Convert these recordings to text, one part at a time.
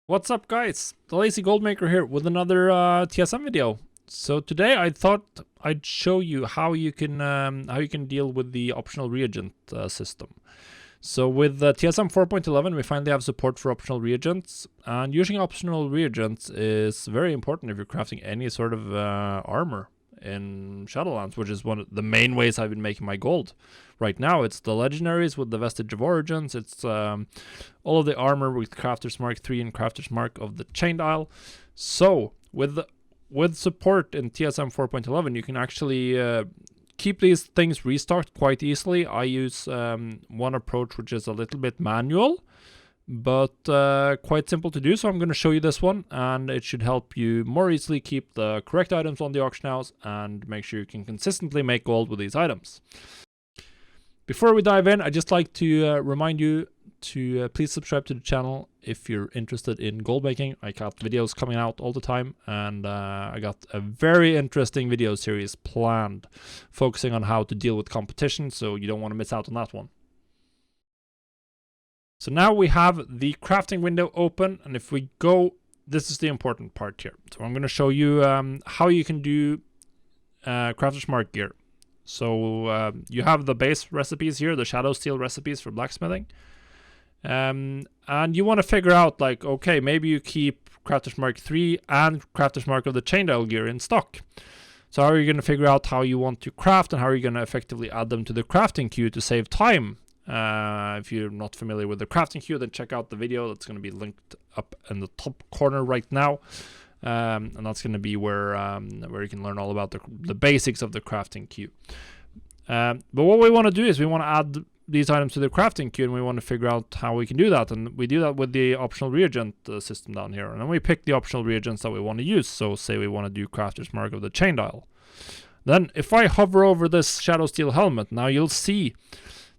What's up, guys? The Lazy Goldmaker here with another TSM video. So today I thought I'd show you how you can deal with the optional reagent system. So with TSM 4.11 we finally have support for optional reagents, and using optional reagents is very important if you're crafting any sort of armor in Shadowlands, which is one of the main ways I've been making my gold. Right now it's the legendaries with the vestige of origins, it's all of the armor with Crafter's Mark 3 and Crafter's Mark of the Chained Isle. So with support in TSM 4.11 you can actually keep these things restocked quite easily. I use one approach which is a little bit manual, but quite simple to do, so I'm going to show you this one, and it should help you more easily keep the correct items on the auction house and make sure you can consistently make gold with these items. Before we dive in, I'd just like to remind you to please subscribe to the channel if you're interested in gold making. I got videos coming out all the time, and I got a very interesting video series planned focusing on how to deal with competition, so you don't want to miss out on that one. So now we have the crafting window open, and if we go, this is the important part here. So I'm going to show you how you can do Crafter's Mark gear. So you have the base recipes here, the shadow steel recipes for blacksmithing. And you want to figure out, like, okay, maybe you keep Crafter's Mark 3 and Crafter's Mark of the Chained Isle gear in stock. So how are you going to figure out how you want to craft, and how are you going to effectively add them to the crafting queue to save time? If you're not familiar with the crafting queue, then check out the video that's going to be linked up in the top corner right now. And that's going to be where you can learn all about the basics of the crafting queue. But what we want to do is we want to add these items to the crafting queue, and we want to figure out how we can do that. And we do that with the optional reagent system down here. And then we pick the optional reagents that we want to use. So say we want to do Crafter's Mark of the Chained Isle. Then if I hover over this shadow steel helmet, now you'll see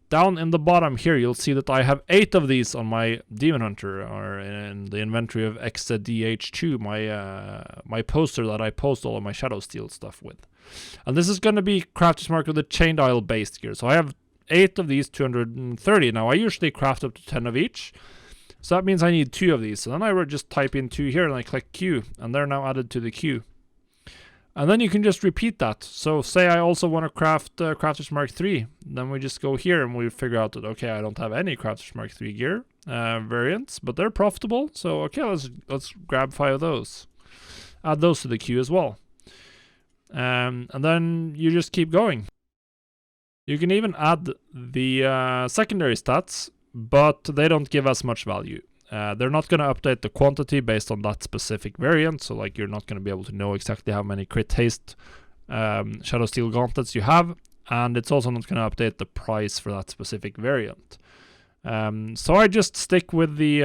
down in the bottom here, you'll see that I have 8 of these on my Demon Hunter, or in the inventory of XZDH2, my poster that I post all of my shadow steel stuff with. And this is going to be Crafter's Mark of the Chained Isle based gear. So I have 8 of these, 230. Now I usually craft up to 10 of each, so that means I need 2 of these. So then I would just type in 2 here, and I click queue, and they're now added to the queue. And then you can just repeat that. So say I also want to craft Crafter's Mark 3. Then we just go here and we figure out that, okay, I don't have any Crafter's Mark 3 gear variants, but they're profitable. So, okay, let's grab 5 of those. Add those to the queue as well. And then you just keep going. You can even add the secondary stats, but they don't give us much value. They're not going to update the quantity based on that specific variant, so like you're not going to be able to know exactly how many crit haste shadow steel gauntlets you have, and it's also not going to update the price for that specific variant. So I just stick with the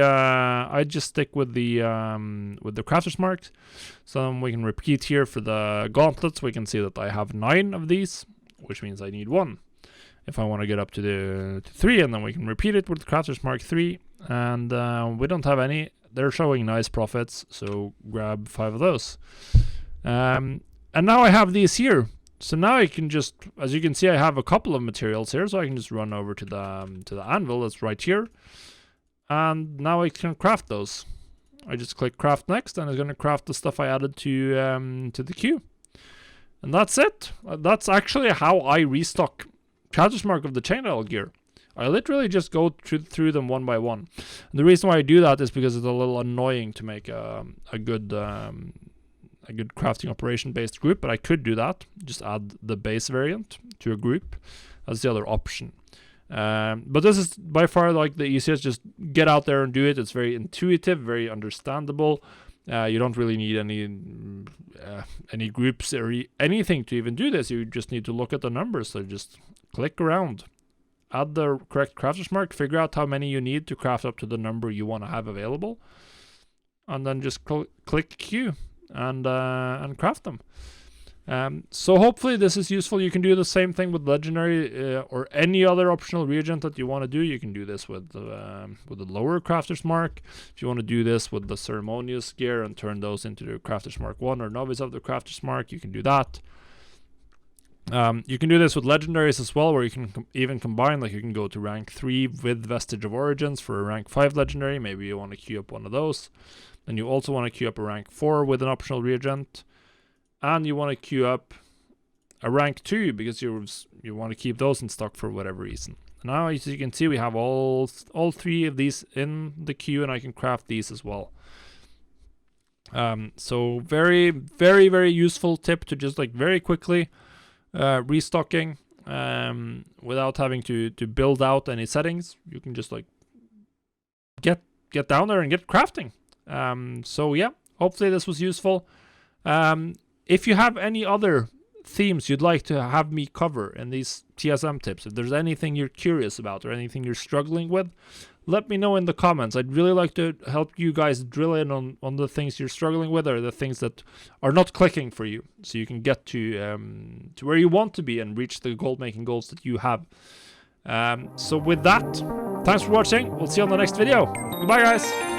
Crafter's Mark. So we can repeat here for the gauntlets. We can see that I have 9 of these, which means I need 1 if I want to get up to 3, and then we can repeat it with Crafter's Mark 3. And we don't have any. They're showing nice profits, so grab 5 of those. And now I have these here. So now I can just, as you can see, I have a couple of materials here, so I can just run over to the anvil that's right here, and now I can craft those. I just click craft next, and it's going to craft the stuff I added to the queue. And that's it. That's actually how I restock Crafter's Mark of the Chained Isle gear. I literally just go through them one by one. And the reason why I do that is because it's a little annoying to make a good crafting operation based group, but I could do that. Just add the base variant to a group. That's the other option. But this is by far like the easiest. Just get out there and do it. It's very intuitive, very understandable. You don't really need any groups or anything to even do this. You just need to look at the numbers. So just click around. Add the correct Crafter's Mark, figure out how many you need to craft up to the number you want to have available, and then just click queue and craft them. So hopefully this is useful. You can do the same thing with legendary or any other optional reagent that you want to do. You can do this with the lower Crafter's Mark. If you want to do this with the ceremonious gear and turn those into the Crafter's Mark 1 or novice of the Crafter's Mark, you can do that. You can do this with legendaries as well, where you can even combine, like you can go to rank 3 with vestige of origins for a rank 5 legendary. Maybe you want to queue up one of those. Then you also want to queue up a rank 4 with an optional reagent. And you want to queue up a rank 2 because you want to keep those in stock for whatever reason. Now, as you can see, we have all 3 of these in the queue, and I can craft these as well. So very, very, very useful tip to just like very quickly restocking without having to build out any settings. You can just like get down there and get crafting. So yeah, hopefully this was useful. If you have any other themes you'd like to have me cover in these TSM tips, if there's anything you're curious about or anything you're struggling with, let me know in the comments. I'd really like to help you guys drill in on the things you're struggling with or the things that are not clicking for you, so you can get to where you want to be and reach the gold making goals that you have. So with that, thanks for watching. We'll see you on the next video. Goodbye, guys.